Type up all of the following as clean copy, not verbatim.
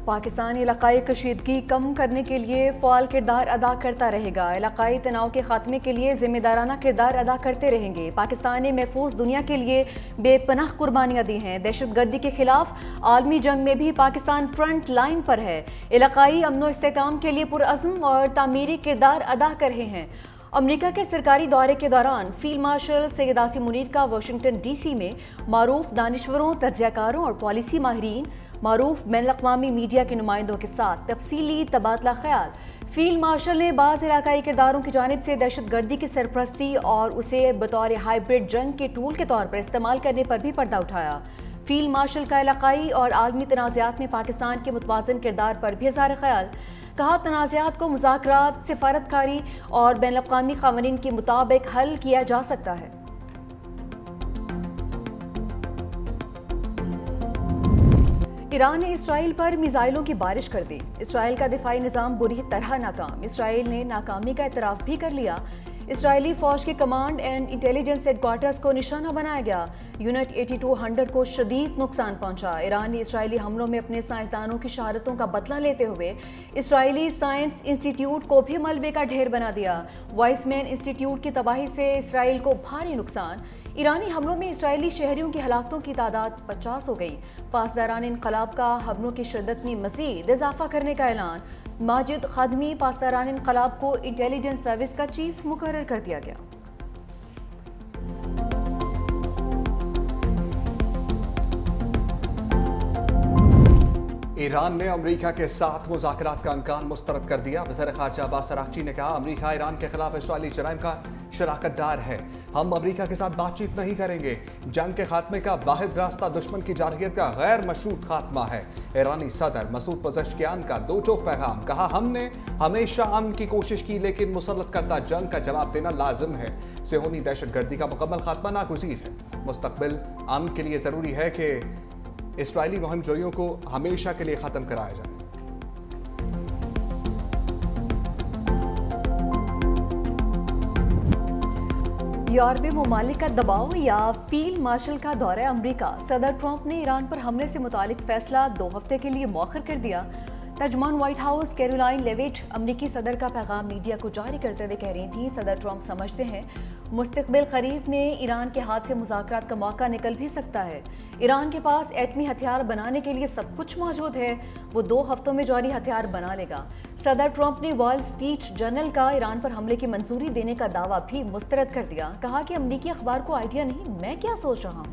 पाकिस्तान इलाकाई कशीदगी कम करने के लिए फ़ाल किरदार अदा करता रहेगा। इलाकाई तनाव के खात्मे के लिए जिम्मेदाराना किरदार अदा करते रहेंगे। पाकिस्तान ने महफूज दुनिया के लिए बेपनाह कुर्बानियाँ दी हैं। दहशत गर्दी के खिलाफ आलमी जंग में भी पाकिस्तान फ्रंट लाइन पर है। इलाकाई अमन इस्तेहकाम के लिए पुरअज़्म और तामीरी किरदार अदा कर रहे हैं। अमरीका के सरकारी दौरे के दौरान फील्ड मार्शल सैयद आसिम मुनीर का वाशिंगटन DC में मारूफ दानिश्वरों, तज्ज़ियाकारों और पॉलिसी माहिरीन, मारूफ बैनुल-अक़वामी मीडिया के नुमाइंदों के साथ तफसीली तबादला ख्याल। फील्ड मार्शल ने बाज़ इलाकाई किरदारों की जानिब से दहशत गर्दी की सरपरस्ती और उसे बतौर हाइब्रिड जंग के टूल के तौर पर इस्तेमाल करने पर भी पर्दा उठाया। फील्ड मार्शल का इलाकाई और आलमी तनाज़ात में पाकिस्तान के मुतवाज़िन किरदार पर भी इज़हार ख्याल। कहा, तनाज़ात को मुज़ाकरात, सिफारतकारी और बैनुल-अक़वामी क़वानीन के मुताबिक हल किया जा सकता है। ईरान ने इसराइल पर मिसाइलों की बारिश कर दी। इसराइल का दिफाई निज़ाम बुरी तरह नाकाम। इसराइल ने नाकामी का एतराफ़ भी कर लिया। इसराइली फ़ौज के कमांड एंड इंटेलिजेंस हेडक्वार्टर्स को निशाना बनाया गया। यूनिट 8200 को शदीद नुकसान पहुंचा। ईरान ने इसराइली हमलों में अपने साइंसदानों की शहादतों का बदला लेते हुए इसराइली साइंस इंस्टीट्यूट को भी मलबे का ढेर बना दिया। वाइसमैन इंस्टीट्यूट की तबाही से इसराइल को भारी नुकसान। ईरानी हमलों में इसराइली शहरियों की हलाकतों की तादाद 50 हो गई। पासदारान इनकलाब का हमलों की शिद्दत में मजीद इजाफा करने का ऐलान। माजिद खादमी पासदारान इनकलाब को इंटेलिजेंस सर्विस का चीफ मुकर्रर कर दिया गया। ईरान ने अमेरिका के साथ मुज़ाकरात का इम्कान मुस्तरद कर दिया। वज़ीर ख़ारजा अब्बास अराग़ची ने कहा, अमेरिका ईरान के खिलाफ इसराइली जराइम का शराकतदार है। हम अमेरिका के साथ बातचीत नहीं करेंगे। जंग के खात्मे का वाहिद रास्ता दुश्मन की जारहियत का गैर मशरूत खात्मा है। ईरानी सदर मसूद पज़ेश्कियान का दो टोक पैगाम। कहा, हमने हमेशा अमन की कोशिश की, लेकिन मुसल्लत करता जंग का जवाब देना लाजिम है। सेहूनी दहशत गर्दी का मुकम्मल खात्मा नागुज़ीर है। मुस्तक़बिल अमन के लिए ज़रूरी है कि इसराइली मुहिम जोइयों को हमेशा के लिए ख़त्म कराया जाए। यूरोपीय ममालिक का दबाव या फील्ड मार्शल का दौरा अमरीका। सदर ट्रंप ने ईरान पर हमले से मुतालिक फैसला 2 हफ्ते के लिए मौखर कर दिया। तर्जुमान व्हाइट हाउस कैरोलाइन लेविट अमरीकी सदर का पैगाम मीडिया को जारी करते हुए कह रही थी, सदर ट्रंप समझते हैं मुस्तक़बिल खरीफ में ईरान के हाथ से मुज़ाकरात का मौका निकल भी सकता है। ईरान के पास एटमी हथियार बनाने के लिए सब कुछ मौजूद है। वो 2 हफ्तों में जौहरी हथियार बना लेगा। सदर ट्रंप ने वॉल स्ट्रीट जर्नल का ईरान पर हमले की मंजूरी देने का दावा भी मुस्तरद कर दिया। कहा कि अमरीकी अखबार को आइडिया नहीं, मैं क्या सोच रहा हूँ।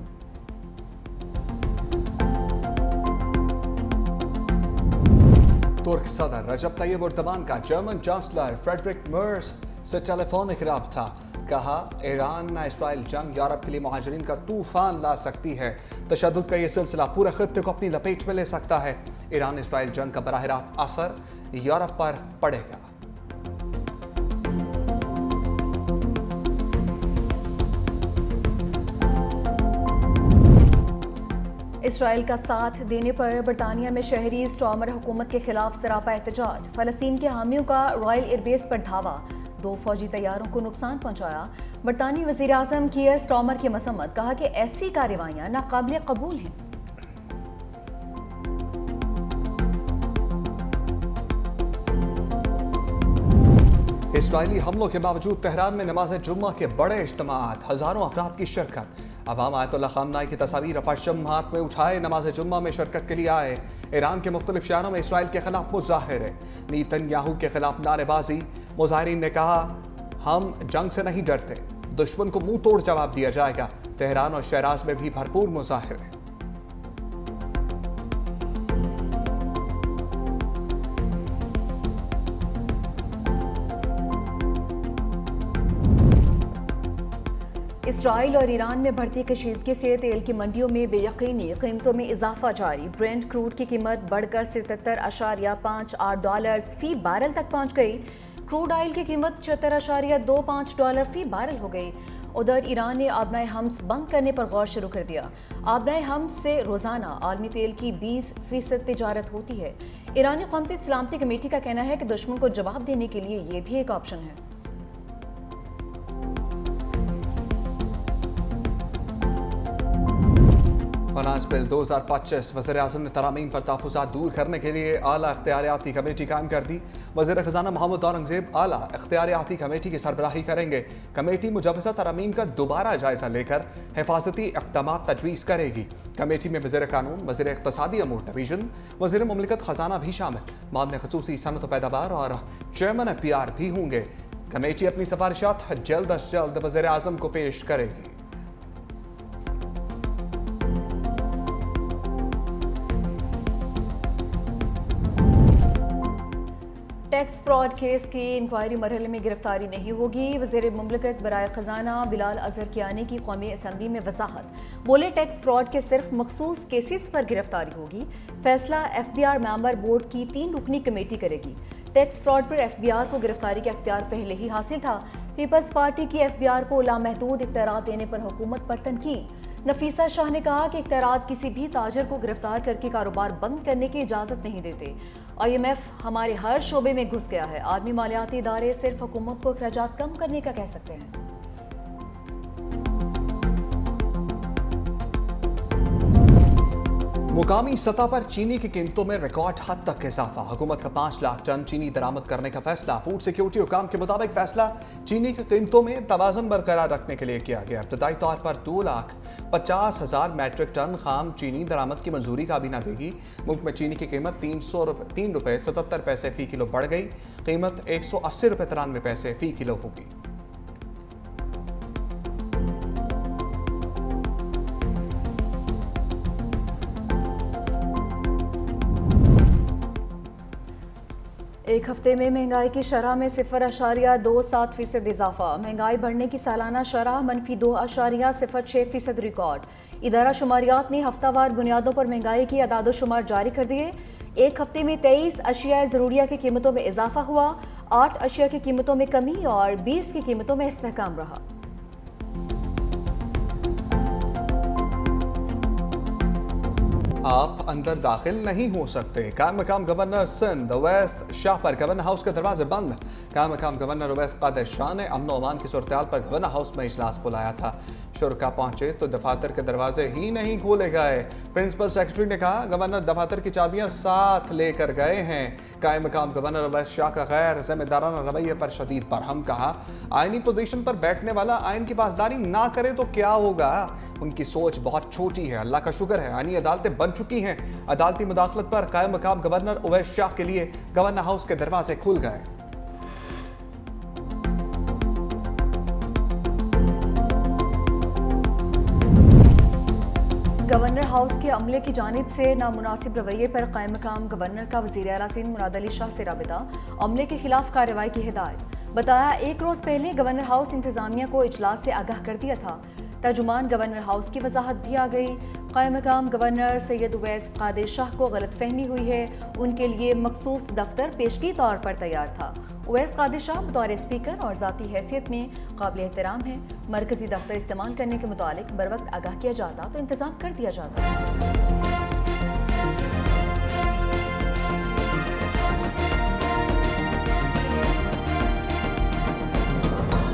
तुर्क सदर रजब तैयब एर्दोगान का जर्मन चांसलर फ्रेडरिक मर्स से टेलीफोनिक राब्ता। कहा, ईरान न इसराइल जंग यूरोप के लिए मुहाजिरीन का तूफान ला सकती है। तशद्दुद का ये सिलसिला पूरे खित्ते को अपनी लपेट में ले सकता है। ईरान इसराइल जंग का बराह रास्त असर यूरोप पर पड़ेगा। इसराइल का साथ देने पर बरतानिया में शहरी स्टॉर्मर हुकूमत के खिलाफ सरापा एहतजाज। फलस्तीन के हामियों का रॉयल एयरबेस पर धावा। 2 फौजी तैयारों को नुकसान पहुंचाया। बरतानी वज़ीर आज़म कीयर स्टॉर्मर की मसम्मत। कहा कि ऐसी कार्रवाइयां नाकाबिले कबूल हैं। इसराइली हमलों के बावजूद तेहरान में नमाज जुम्मा के बड़े इज्तिमात, हजारों अफराद की शिरकत। अवाम आयतुल्लाह ख़ामनाई की तस्वीर परचम हाथ में उठाए नमाज जुम्मा में शिरकत के लिए आए। ईरान के मुख्तलिफ शहरों में इसराइल के खिलाफ मुज़ाहिरे, नेतन्याहू के खिलाफ नारेबाजी। मुज़ाहिरीन ने कहा, हम जंग से नहीं डरते, दुश्मन को मुंह तोड़ जवाब दिया जाएगा। तेहरान और शहराज में भी भरपूर मुज़ाहिरे। इसराइल और ईरान में बढ़ती कशीदगी से तेल की मंडियों में बेयकीनी कीमतों में इजाफा जारी। ब्रेंट क्रूड की कीमत बढ़कर $77.58 फी बैरल तक पहुंच गई। क्रूड ऑयल की कीमत $76.25 फी बैरल हो गई। उधर ईरान ने आबनाए हम्स बंद करने पर गौर शुरू कर दिया। आबनाए हम्स से रोजाना आलमी तेल की 20% तिजारत होती है। ईरानी कौमी सलामती कमेटी का कहना है कि दुश्मन को जवाब देने के लिए ये भी एक ऑप्शन है। फाइनेंस बिल 2025 वज़ीर-ए-आज़म ने तरामीम पर तहफ़्फ़ुज़ात दूर करने के लिए आला इख्तियारियाती कमेटी कायम कर दी। वज़ीर ख़ज़ाना मोहम्मद औरंगज़ेब आला इख्तियारियाती कमेटी की सरबराही करेंगे। कमेटी मुजव्वज़ा तरामीम का दोबारा जायज़ा लेकर हिफाजती इक़दामात तजवीज़ करेगी। कमेटी में वज़ीर कानून, वज़ीर इक़्तिसादी अमूर डिवीज़न, वज़ीर मुमलिकत ख़ज़ाना भी शामिल, मामले ख़ुसूसी सनअत व पैदावार और चेयरमैन FPR भी होंगे। कमेटी अपनी सिफारिशात जल्द अज जल्द वज़ीर-ए-आज़म को पेश करेगी। टैक्स फ्रॉड केस की इंक्वायरी मरहले में गिरफ्तारी नहीं होगी। वज़ीर मुमलिकत बराए ख़ज़ाना बिलाल अज़हर कियानी की कौमी असम्बली में वजाहत। बोले टैक्स फ्रॉड के सिर्फ मखसूस केसेस पर गिरफ्तारी होगी। फैसला FBR मेंबर बोर्ड की 3 रुकनी कमेटी करेगी। टैक्स फ्रॉड पर FBR को गिरफ्तारी का इख्तियार पहले ही हासिल था। पीपल्स पार्टी की FBR को लामहदूद इख्तियारात देने पर हुकूमत पर तनकीद। नफीसा शाह ने कहा कि इख्तियारात किसी भी ताजर को गिरफ्तार करके कारोबार बंद करने की इजाज़त नहीं देते। IMF हमारे हर शोबे में घुस गया है। आदमी मालियाती इदारे सिर्फ हुकूमत को अखराजात कम करने का कह सकते हैं। मुकामी सतह पर चीनी की कीमतों में रिकॉर्ड हद तक इजाफा। हुकूमत का 5 लाख टन चीनी दरामद करने का फैसला। फूड सिक्योरिटी हुकाम के मुताबिक फैसला चीनी की कीमतों में तवाज़ुन बरकरार रखने के लिए किया गया। इब्तदाई तौर पर 2,50,000 मैट्रिक टन खाम चीनी दरामद की मंजूरी काबीना देगी। मुल्क में चीनी की कीमत 3 रुपये 77 पैसे फी किलो बढ़ गई। कीमत 180 रुपये 93 पैसे फी किलो होगी। एक हफ्ते में महंगाई की शरह में 0.27% इजाफा। महंगाई बढ़ने की सालाना शरह -2.06% रिकॉर्ड। इदारा शुमारियात ने हफ्तावार बुनियादों पर महंगाई की अदाद-ओ-शुमार जारी कर दिए। एक हफ्ते में 23 अशिया ज़रूरिया की कीमतों में इजाफा हुआ, 8 अशिया की कीमतों में कमी और 20 की कीमतों में इस्तेहकाम रहा। आप अंदर दाखिल नहीं हो सकते। कायम मकाम गवर्नर सिंध उवैस शाह पर गवर्नर हाउस के दरवाजे बंद। कायम मकाम गवर्नर उवैस कादिर शाह ने अमन व अमान की सूरत पर गवर्नर हाउस में इजलास बुलाया था। शुरका पहुंचे तो दफातर के दरवाजे ही नहीं खोले गए। प्रिंसिपल सेक्रेटरी ने कहा गवर्नर दफातर की चाबियां साथ लेकर गए हैं। कायम मकाम गवर्नर उवैस शाह का गैर जिम्मेदाराना रवैये पर शदीद बरहम कहा। आईनी पोजीशन पर बैठने वाला आइन की पासदारी ना करे तो क्या होगा। उनकी सोच बहुत छोटी है। अल्लाह का शुक्र है आईनी अदालतें बन चुकी हैं। अदालती मुदाखलत पर कायम मकाम गवर्नर उवैस शाह के लिए गवर्नर हाउस के दरवाजे खुल गए। गवर्नर हाउस के अमले की जानिब से नामुनासिब रवैये पर कायम मकाम गवर्नर का वज़ीर आला सिंध मुराद अली शाह से राबिता। अमले के खिलाफ कार्रवाई की हिदायत। बताया 1 रोज़ पहले गवर्नर हाउस इंतजामिया को इजलास से आगाह कर दिया था। तर्जुमान गवर्नर हाउस की वजाहत भी आ गई। कायम मकाम गवर्नर सैयद उवैस कादिर शाह को गलतफहमी हुई है। उनके लिए मखसूस दफ्तर पेशगी तौर पर तैयार था। उवैस कादिर शाह बतौर स्पीकर और ज़ाती हैसियत में काबिल एहतराम है। मरकजी दफ्तर इस्तेमाल करने के मुतालिक बर वक्त आगाह किया जाता तो इंतजाम कर दिया जाता।